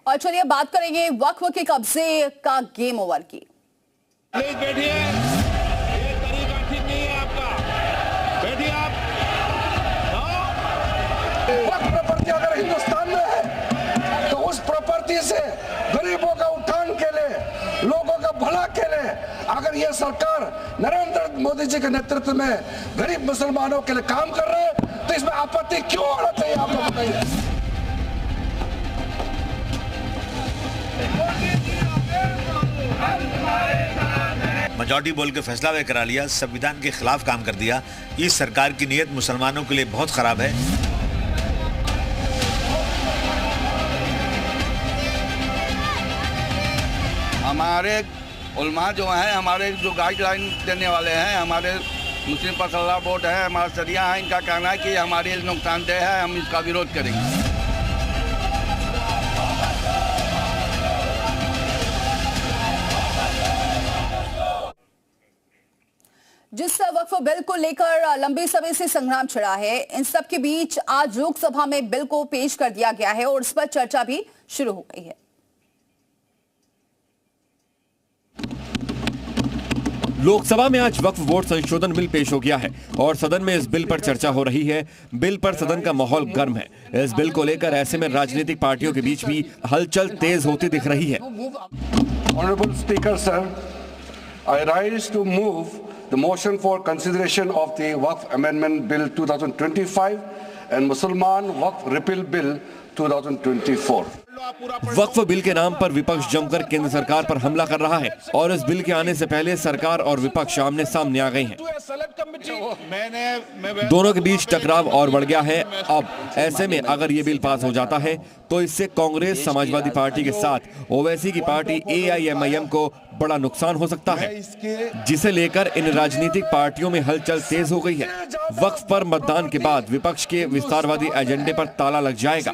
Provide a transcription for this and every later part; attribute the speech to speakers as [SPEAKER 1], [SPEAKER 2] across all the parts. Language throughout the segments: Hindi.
[SPEAKER 1] और चलिए बात करेंगे वक्फ के कब्जे का गेम ओवर की।
[SPEAKER 2] प्लीज बैठिए, ये तरीका ठीक नहीं है आपका, बैठिए आप।
[SPEAKER 3] वक्फ प्रॉपर्टी अगर हिंदुस्तान में है तो उस प्रॉपर्टी से गरीबों का उत्थान के लिए, लोगों का भला के लिए अगर ये सरकार नरेंद्र मोदी जी के नेतृत्व में गरीब मुसलमानों के लिए काम कर रहे हैं तो इसमें आपत्ति क्यों होना चाहिए, आप लोग बताइए।
[SPEAKER 4] मेजॉरिटी बोल के फैसला वे करा लिया, संविधान के खिलाफ काम कर दिया। इस सरकार की नीयत मुसलमानों के लिए बहुत खराब है।
[SPEAKER 5] हमारे उलमा जो हैं, हमारे जो गाइडलाइन देने वाले हैं, हमारे मुस्लिम फसला बोर्ड है, हमारा शरिया है, इनका कहना है कि हमारे लिए नुकसानदेह है, हम इसका विरोध करेंगे।
[SPEAKER 1] जिस वक्फ बिल को लेकर लंबे समय से संग्राम छिड़ा है, इन सब के बीच आज लोकसभा में बिल को पेश कर दिया गया है और इस पर चर्चा भी शुरू हो गई है।
[SPEAKER 6] लोकसभा में आज वक्फ बोर्ड संशोधन बिल पेश हो गया है और सदन में इस बिल पर चर्चा हो रही है। बिल पर सदन का माहौल गर्म है। इस बिल को लेकर ऐसे में राजनीतिक पार्टियों के बीच भी हलचल तेज होती दिख रही है।
[SPEAKER 3] Honourable speaker sir, I rise to move the motion for consideration of the Waqf Amendment Bill 2025 and Mussalman Waqf Repeal Bill 2024।
[SPEAKER 6] Waqf bill के नाम पर विपक्ष जमकर केंद्र सरकार पर हमला कर रहा है और इस बिल के आने से पहले सरकार और विपक्ष आमने सामने आ गए हैं। दोनों के बीच टकराव और बढ़ गया है। अब ऐसे में अगर ये बिल पास हो जाता है तो इससे कांग्रेस, समाजवादी पार्टी के साथ ओवैसी की पार्टी AIMIM को बड़ा नुकसान हो सकता है, जिसे लेकर इन राजनीतिक पार्टियों में हलचल तेज हो गई है। वक्फ पर मतदान के बाद विपक्ष के विस्तारवादी एजेंडे पर ताला लग जाएगा।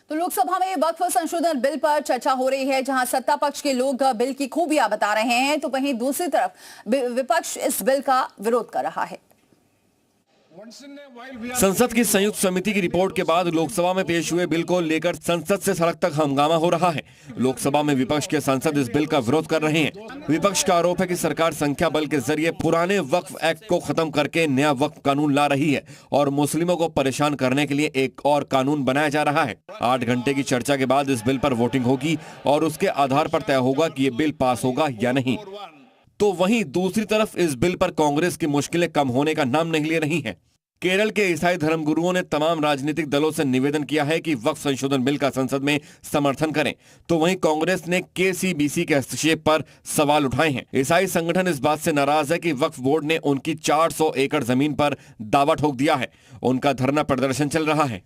[SPEAKER 1] तो लोकसभा में वक्फ संशोधन बिल पर चर्चा हो रही है, जहां सत्ता पक्ष के लोग बिल की खूबियां बता रहे हैं तो वहीं दूसरी तरफ विपक्ष इस बिल का विरोध कर रहा है।
[SPEAKER 6] संसद की संयुक्त समिति की रिपोर्ट के बाद लोकसभा में पेश हुए बिल को लेकर संसद से सड़क तक हंगामा हो रहा है। लोकसभा में विपक्ष के सांसद इस बिल का विरोध कर रहे हैं। विपक्ष का आरोप है कि सरकार संख्या बल के जरिए पुराने वक्फ एक्ट को खत्म करके नया वक्फ कानून ला रही है और मुस्लिमों को परेशान करने के लिए एक और कानून बनाया जा रहा है। 8 घंटे की चर्चा के बाद इस बिल पर वोटिंग होगी और उसके आधार पर तय होगा कि ये बिल पास होगा या नहीं। तो वहीं दूसरी तरफ इस बिल पर कांग्रेस की मुश्किलें कम होने का नाम नहीं ले रही हैं। केरल के ईसाई धर्मगुरुओं ने तमाम राजनीतिक दलों से निवेदन किया है कि वक्फ संशोधन बिल का संसद में समर्थन करें, तो वहीं कांग्रेस ने KCBC के हस्तक्षेप पर सवाल उठाए हैं। ईसाई संगठन इस बात से नाराज है कि वक्फ बोर्ड ने उनकी 400 एकड़ जमीन पर दावा ठोक दिया है। उनका धरना प्रदर्शन चल रहा है।